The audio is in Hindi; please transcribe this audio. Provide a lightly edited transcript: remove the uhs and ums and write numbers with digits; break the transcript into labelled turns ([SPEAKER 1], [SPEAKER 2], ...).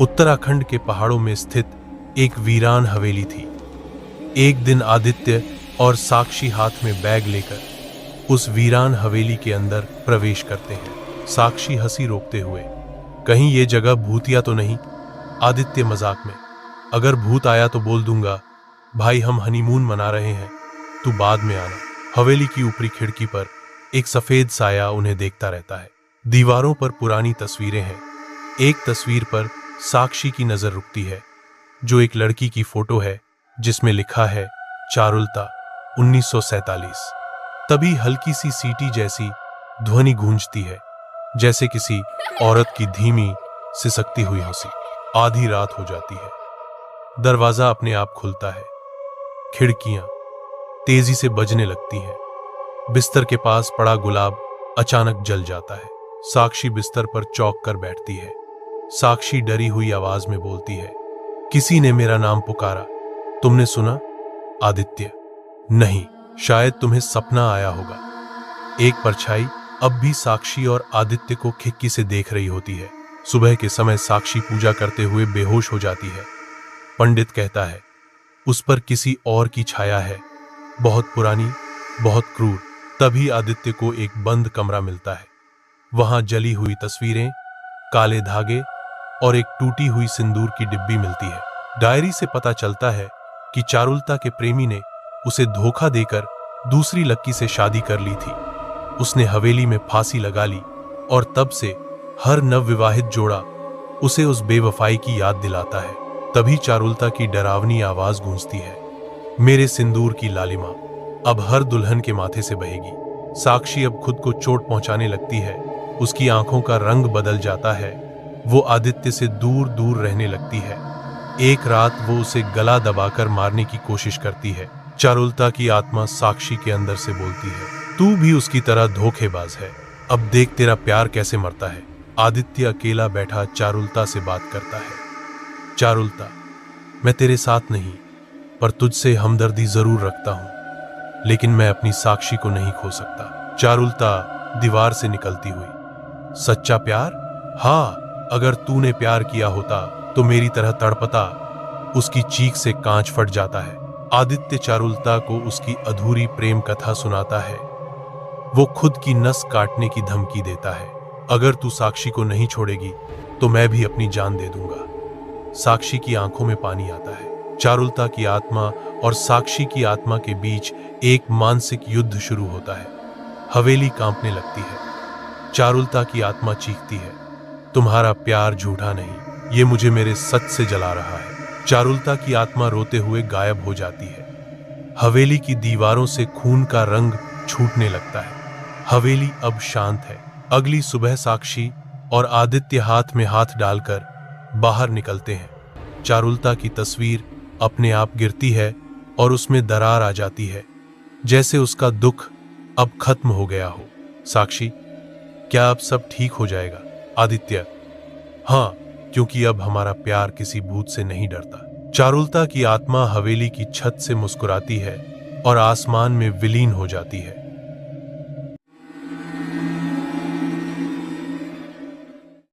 [SPEAKER 1] उत्तराखंड के पहाड़ों में स्थित एक वीरान हवेली थी। एक दिन आदित्य और साक्षी हाथ में बैग लेकर उस वीरान हवेली के अंदर प्रवेश करते हैं। साक्षी हंसी रोकते हुए, कहीं ये जगह भूतिया तो नहीं? आदित्य मजाक में, अगर भूत आया तो बोल दूंगा, भाई हम हनीमून मना रहे हैं, तू बाद में आना। हवेली की ऊपरी खिड़की पर एक सफेद साया उन्हें देखता रहता है। दीवारों पर पुरानी तस्वीरें हैं। एक तस्वीर पर साक्षी की नजर रुकती है, जो एक लड़की की फोटो है जिसमें लिखा है चारुलता 1947। तभी हल्की सी सीटी जैसी ध्वनि गूंजती है, जैसे किसी औरत की धीमी सिसकती हुई हंसी। आधी रात हो जाती है। दरवाजा अपने आप खुलता है। खिड़कियां तेजी से बजने लगती हैं। बिस्तर के पास पड़ा गुलाब अचानक जल जाता है। साक्षी बिस्तर पर चौंक कर बैठती है। साक्षी डरी हुई आवाज में बोलती है, किसी ने मेरा नाम पुकारा, तुमने सुना? आदित्य, नहीं, शायद तुम्हें सपना आया होगा। एक परछाई अब भी साक्षी और आदित्य को खिड़की से देख रही होती है। सुबह के समय साक्षी पूजा करते हुए बेहोश हो जाती है। पंडित कहता है, उस पर किसी और की छाया है, बहुत पुरानी, बहुत क्रूर। तभी आदित्य को एक बंद कमरा मिलता है। वहां जली हुई तस्वीरें, काले धागे और एक टूटी हुई सिंदूर की डिब्बी मिलती है। डायरी से पता चलता है कि चारुलता के प्रेमी ने उसे धोखा देकर दूसरी लड़की से शादी कर ली थी। उसने हवेली में फांसी लगा ली और तब से हर नवविवाहित जोड़ा उसे उस बेवफाई की याद दिलाता है। तभी चारुलता की डरावनी आवाज गूंजती है, मेरे सिंदूर की लालिमा अब हर दुल्हन के माथे से बहेगी। साक्षी अब खुद को चोट पहुंचाने लगती है। उसकी आंखों का रंग बदल जाता है। वो आदित्य से दूर दूर रहने लगती है। एक रात वो उसे गला दबाकर मारने की कोशिश करती है। चारुलता की आत्मा साक्षी के अंदर से बोलती है, तू भी उसकी तरह धोखेबाज है, अब देख तेरा प्यार कैसे मरता है। आदित्य अकेला बैठा चारुलता से बात करता है, चारुलता, मैं तेरे साथ नहीं पर तुझसे हमदर्दी जरूर रखता हूं, लेकिन मैं अपनी साक्षी को नहीं खो सकता। चारुलता दीवार से निकलती हुई, सच्चा प्यार? हाँ, अगर तूने प्यार किया होता तो मेरी तरह तड़पता। उसकी चीख से कांच फट जाता है। आदित्य चारुलता को उसकी अधूरी प्रेम कथा सुनाता है। वो खुद की नस काटने की धमकी देता है, अगर तू साक्षी को नहीं छोड़ेगी तो मैं भी अपनी जान दे दूंगा। साक्षी की आंखों में पानी आता है। चारुलता की आत्मा और साक्षी की आत्मा के बीच एक मानसिक युद्ध शुरू होता है। हवेली कांपने लगती है। चारुलता की आत्मा चीखती है, तुम्हारा प्यार झूठा नहीं, ये मुझे मेरे सच से जला रहा है। चारुलता की आत्मा रोते हुए गायब हो जाती है। हवेली की दीवारों से खून का रंग छूटने लगता है। हवेली अब शांत है। अगली सुबह साक्षी और आदित्य हाथ में हाथ डालकर बाहर निकलते हैं। चारुलता की तस्वीर अपने आप गिरती है और उसमें दरार आ जाती है, जैसे उसका दुख अब खत्म हो गया हो। साक्षी, क्या अब सब ठीक हो जाएगा? आदित्य, हाँ, क्योंकि अब हमारा प्यार किसी भूत से नहीं डरता। चारुलता की आत्मा हवेली की छत से मुस्कुराती है और आसमान में विलीन हो जाती है।